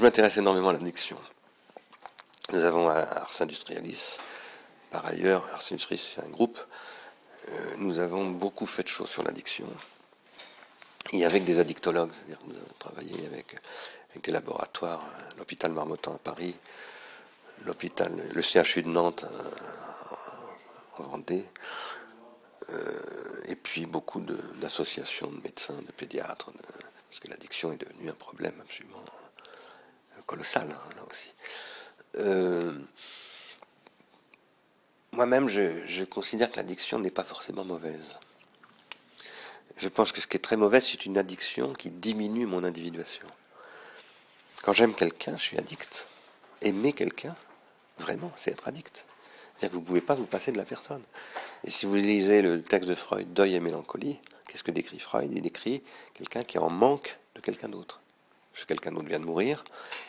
Je m'intéresse énormément à l'addiction. Nous avons à Ars Industrialis, par ailleurs, Ars Industrialis c'est un groupe, nous avons beaucoup fait de choses sur l'addiction. Et avec des addictologues, c'est-à-dire que nous avons travaillé avec des laboratoires, l'hôpital Marmottan à Paris, le CHU de Nantes en Vendée, et puis beaucoup d'associations de médecins, de pédiatres, parce que l'addiction est devenue un problème absolument colossal, hein, là aussi. Moi-même, je considère que l'addiction n'est pas forcément mauvaise. Je pense que ce qui est très mauvais, c'est une addiction qui diminue mon individuation. Quand j'aime quelqu'un, je suis addict. Aimer quelqu'un, vraiment, c'est être addict. C'est-à-dire que vous ne pouvez pas vous passer de la personne. Et si vous lisez le texte de Freud, Deuil et mélancolie, qu'est-ce que décrit Freud? Il décrit quelqu'un qui est en manque de quelqu'un d'autre. Parce que quelqu'un d'autre vient de mourir,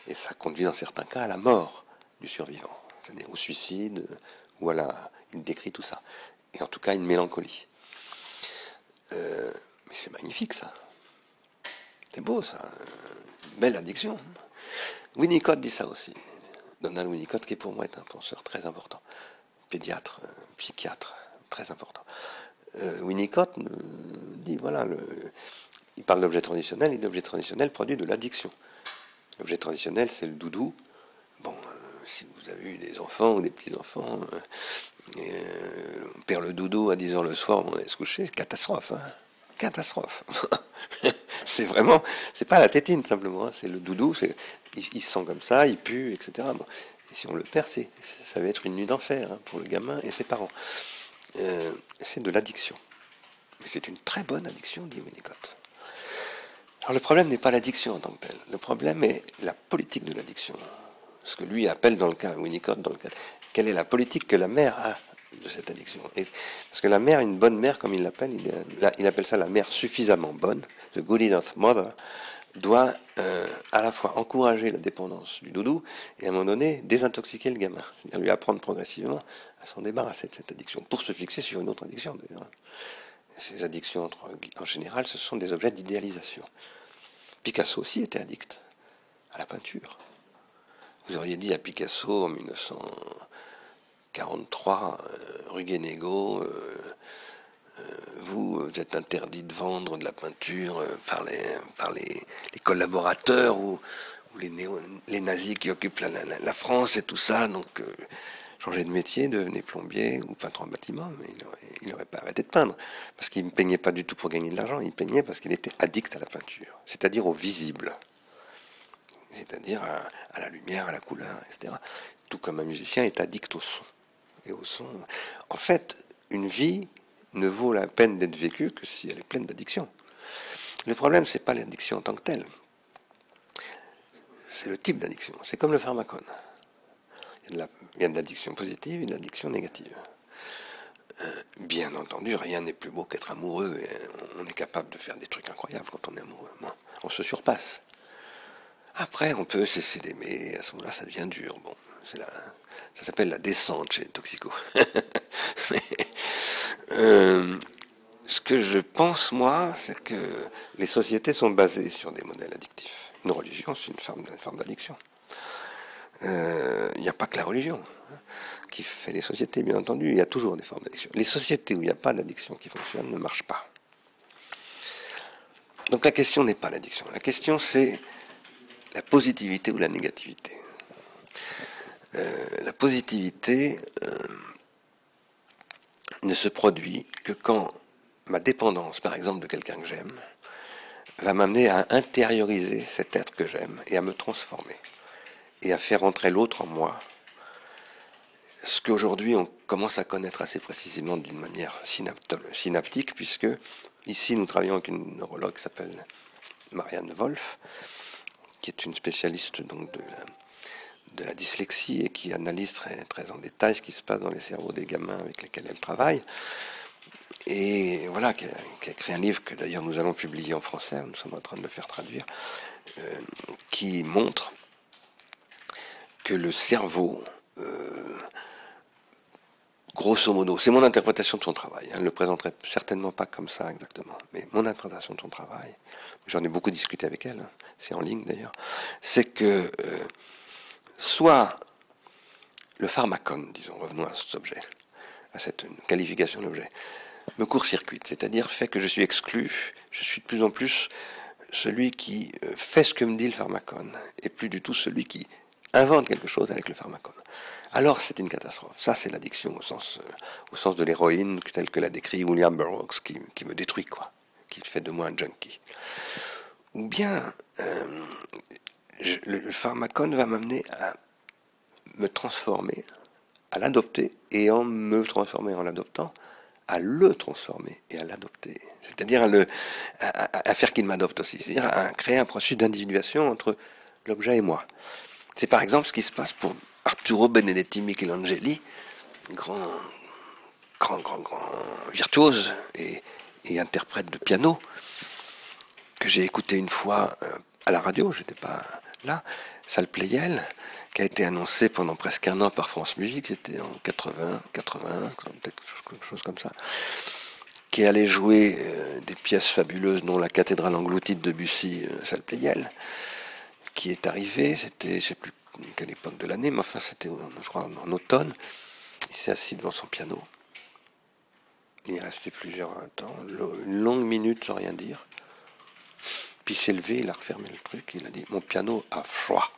et ça conduit dans certains cas à la mort du survivant. C'est-à-dire au suicide, ou à la... Il décrit tout ça. Et en tout cas, une mélancolie. Mais c'est magnifique, ça. C'est beau, ça. Belle addiction. Winnicott dit ça aussi. Donald Winnicott, qui pour moi est un penseur très important. Pédiatre, psychiatre, très important. Winnicott dit, voilà, il parle d'objet traditionnel, et l'objet traditionnel produit de l'addiction. L'objet traditionnel, c'est le doudou. Bon, si vous avez eu des enfants ou des petits-enfants, on perd le doudou à 10h le soir, on allait se coucher, catastrophe, hein. Catastrophe. C'est vraiment, c'est pas la tétine simplement, hein. C'est le doudou, il se sent comme ça, il pue, etc. Bon. Et si on le perd, ça va être une nuit d'enfer, hein, pour le gamin et ses parents. C'est de l'addiction. Mais c'est une très bonne addiction, dit Winnicott. Alors le problème n'est pas l'addiction en tant que telle. Le problème est la politique de l'addiction. Ce que lui appelle dans le cas, Winnicott, dans le cas, quelle est la politique que la mère a de cette addiction. Et, parce que la mère, une bonne mère, comme il l'appelle, il appelle ça la mère suffisamment bonne, the good enough mother, doit à la fois encourager la dépendance du doudou et à un moment donné désintoxiquer le gamin, c'est-à-dire lui apprendre progressivement à s'en débarrasser de cette addiction, pour se fixer sur une autre addiction d'ailleurs. Ces addictions en général, ce sont des objets d'idéalisation. Picasso aussi était addict à la peinture. Vous auriez dit à Picasso en 1943, rue Guénégaud, vous êtes interdit de vendre de la peinture par les collaborateurs ou les nazis qui occupent la France et tout ça, donc changez de métier, devenez plombier ou peintre en bâtiment, mais il n'aurait pas arrêté de peindre, parce qu'il ne peignait pas du tout pour gagner de l'argent, il peignait parce qu'il était addict à la peinture, c'est-à-dire au visible, c'est-à-dire à la lumière, à la couleur, etc. Tout comme un musicien est addict au son. Et au son, en fait, une vie ne vaut la peine d'être vécue que si elle est pleine d'addiction. Le problème, c'est pas l'addiction en tant que telle, c'est le type d'addiction. C'est comme le pharmacone. Il y a de l'addiction positive et de l'addiction négative. Bien entendu, rien n'est plus beau qu'être amoureux. Et on est capable de faire des trucs incroyables quand on est amoureux. Bon, on se surpasse. Après, on peut cesser d'aimer. À ce moment-là, ça devient dur. Bon, ça s'appelle la descente chez les toxicos. Ce que je pense, moi, c'est que les sociétés sont basées sur des modèles addictifs. Une religion, c'est une forme d'addiction. Il n'y a pas que la religion qui fait les sociétés, bien entendu. Il y a toujours des formes d'addiction. Les sociétés où il n'y a pas d'addiction qui fonctionne ne marchent pas. Donc la question n'est pas l'addiction. La question, c'est la positivité ou la négativité. La positivité ne se produit que quand ma dépendance, par exemple, de quelqu'un que j'aime, va m'amener à intérioriser cet être que j'aime et à me transformer et à faire entrer l'autre en moi. Ce qu'aujourd'hui on commence à connaître assez précisément d'une manière synaptique, puisque ici nous travaillons avec une neurologue qui s'appelle Marianne Wolf, qui est une spécialiste donc de la dyslexie et qui analyse très, très en détail ce qui se passe dans les cerveaux des gamins avec lesquels elle travaille. Et voilà, qui a écrit un livre que d'ailleurs nous allons publier en français, nous sommes en train de le faire traduire, qui montre que le cerveau grosso modo, c'est mon interprétation de son travail. Hein, je ne le présenterai certainement pas comme ça exactement, mais mon interprétation de son travail, j'en ai beaucoup discuté avec elle, hein, c'est en ligne d'ailleurs, c'est que soit le pharmacone, disons, revenons à cet objet, à cette qualification d'objet, me court-circuite, c'est-à-dire fait que je suis exclu, je suis de plus en plus celui qui fait ce que me dit le pharmacone, et plus du tout celui qui invente quelque chose avec le pharmacone. Alors c'est une catastrophe. Ça c'est l'addiction au sens de l'héroïne, telle que l'a décrit William Burroughs, qui me détruit, quoi, qui fait de moi un junkie. Ou bien le pharmacone va m'amener à me transformer, à l'adopter, et en me transformer, en l'adoptant, à le transformer et à l'adopter. C'est-à-dire à faire qu'il m'adopte aussi. C'est-à-dire à créer un processus d'individuation entre l'objet et moi. C'est par exemple ce qui se passe pour Arturo Benedetti Michelangeli, grand virtuose et interprète de piano, que j'ai écouté une fois à la radio, j'étais pas là, Salle Pleyel, qui a été annoncé pendant presque un an par France Musique, c'était en 81, peut-être quelque chose comme ça, qui allait jouer des pièces fabuleuses, dont la cathédrale engloutie de Debussy, Salle Pleyel, qui est arrivé, c'était, je sais plus quelle époque de l'année, mais enfin c'était, je crois, en automne. Il s'est assis devant son piano. Il est resté plusieurs temps, une longue minute sans rien dire. Puis il s'est levé, il a refermé le truc, il a dit « Mon piano a froid ».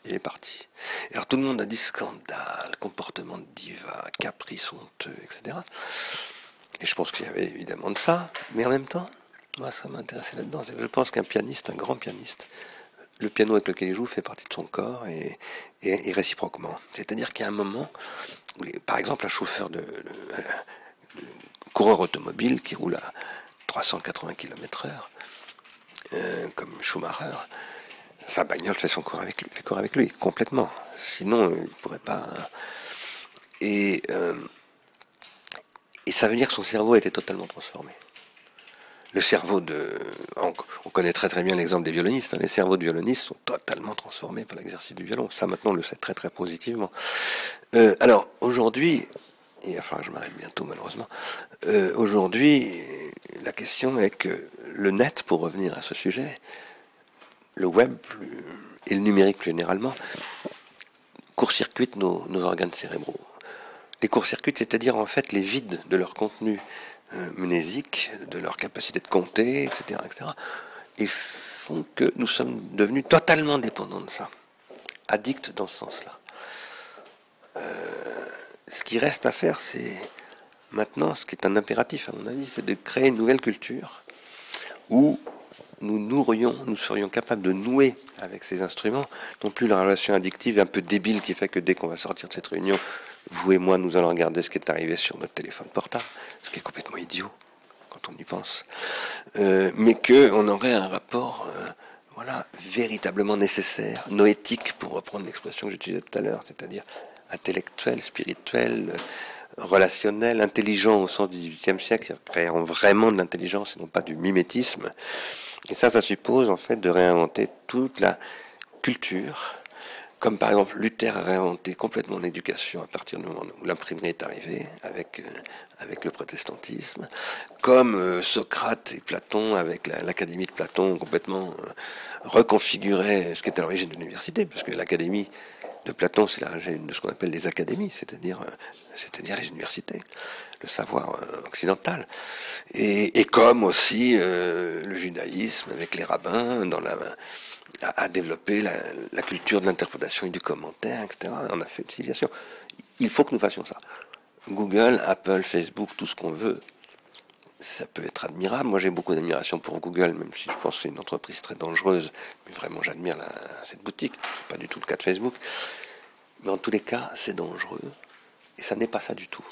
Il est parti. Et alors tout le monde a dit scandale, comportement de diva, caprice honteux, etc. Et je pense qu'il y avait évidemment de ça, mais en même temps, moi ça m'intéressait là-dedans. Je pense qu'un pianiste, un grand pianiste, le piano avec lequel il joue fait partie de son corps et réciproquement. C'est-à-dire qu'il y a un moment où, par exemple, un chauffeur de coureur automobile qui roule à 380 km/h, comme Schumacher, sa bagnole fait corps avec lui, complètement. Sinon, il ne pourrait pas. Et ça veut dire que son cerveau a été totalement transformé. Le cerveau on connaît très très bien l'exemple des violonistes. Hein. Les cerveaux de violonistes sont totalement transformés par l'exercice du violon. Ça, maintenant, on le sait très très positivement. Alors, aujourd'hui, il va falloir que je m'arrête bientôt, malheureusement. Aujourd'hui, la question est que le net, pour revenir à ce sujet, le web et le numérique plus généralement, court-circuitent nos organes cérébraux. Les court-circuits, c'est-à-dire en fait les vides de leur contenu mnésique, de leur capacité de compter, etc., et font que nous sommes devenus totalement dépendants de ça, addicts dans ce sens-là. Ce qui reste à faire, c'est maintenant, ce qui est un impératif à mon avis, c'est de créer une nouvelle culture où nous serions capables de nouer avec ces instruments, non plus la relation addictive un peu débile qui fait que dès qu'on va sortir de cette réunion, vous et moi, nous allons regarder ce qui est arrivé sur notre téléphone portable, ce qui est complètement idiot quand on y pense, mais qu'on aurait un rapport véritablement nécessaire, noétique, pour reprendre l'expression que j'utilisais tout à l'heure, c'est-à-dire intellectuel, spirituel, relationnel, intelligent au sens du XVIIIe siècle, créant vraiment de l'intelligence et non pas du mimétisme. Et ça suppose en fait de réinventer toute la culture, comme par exemple Luther a réinventé complètement l'éducation à partir du moment où l'imprimerie est arrivée avec le protestantisme, comme Socrate et Platon avec l'académie de Platon ont complètement reconfiguré ce qui était à l'origine de l'université, parce que l'académie de Platon, c'est l'origine de ce qu'on appelle les académies, c'est-à-dire les universités, le savoir occidental. Et comme aussi le judaïsme, avec les rabbins, a développé la culture de l'interprétation et du commentaire, etc. On a fait une civilisation. Il faut que nous fassions ça. Google, Apple, Facebook, tout ce qu'on veut, ça peut être admirable. Moi, j'ai beaucoup d'admiration pour Google, même si je pense que c'est une entreprise très dangereuse. Mais vraiment, j'admire cette boutique. C'est pas du tout le cas de Facebook. Mais en tous les cas, c'est dangereux. Et ça n'est pas ça du tout.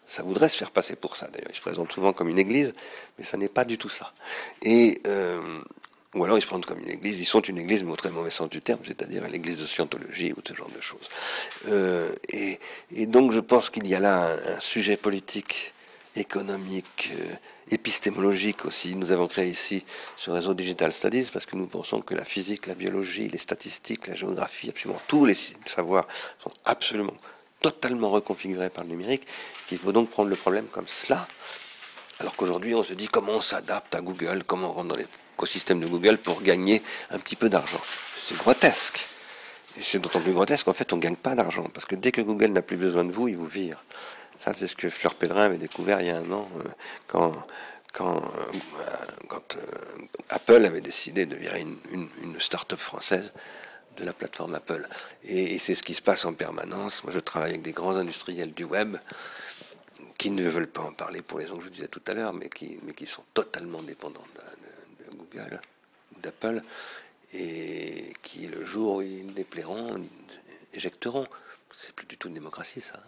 Ça voudrait se faire passer pour ça, d'ailleurs. Ils se présentent souvent comme une église, mais ça n'est pas du tout ça. Ou alors ils se présentent comme une église. Ils sont une église, mais au très mauvais sens du terme, c'est-à-dire l'église de scientologie ou ce genre de choses. Et donc, je pense qu'il y a là un sujet politique, économique, épistémologique aussi. Nous avons créé ici ce réseau Digital Studies parce que nous pensons que la physique, la biologie, les statistiques, la géographie, absolument tous les savoirs sont absolument totalement reconfigurés par le numérique, qu'il faut donc prendre le problème comme cela. Alors qu'aujourd'hui, on se dit comment on s'adapte à Google, comment on rentre dans l'écosystème de Google pour gagner un petit peu d'argent. C'est grotesque. Et c'est d'autant plus grotesque qu'en fait, on ne gagne pas d'argent. Parce que dès que Google n'a plus besoin de vous, il vous vire. Ça, c'est ce que Fleur Pellerin avait découvert il y a un an, quand Apple avait décidé de virer une start-up française de la plateforme Apple. Et c'est ce qui se passe en permanence. Moi, je travaille avec des grands industriels du web qui ne veulent pas en parler pour les raisons que je vous disais tout à l'heure, mais qui sont totalement dépendants de Google, d'Apple, et qui, le jour où ils déplairont, éjecteront. C'est plus du tout une démocratie, ça.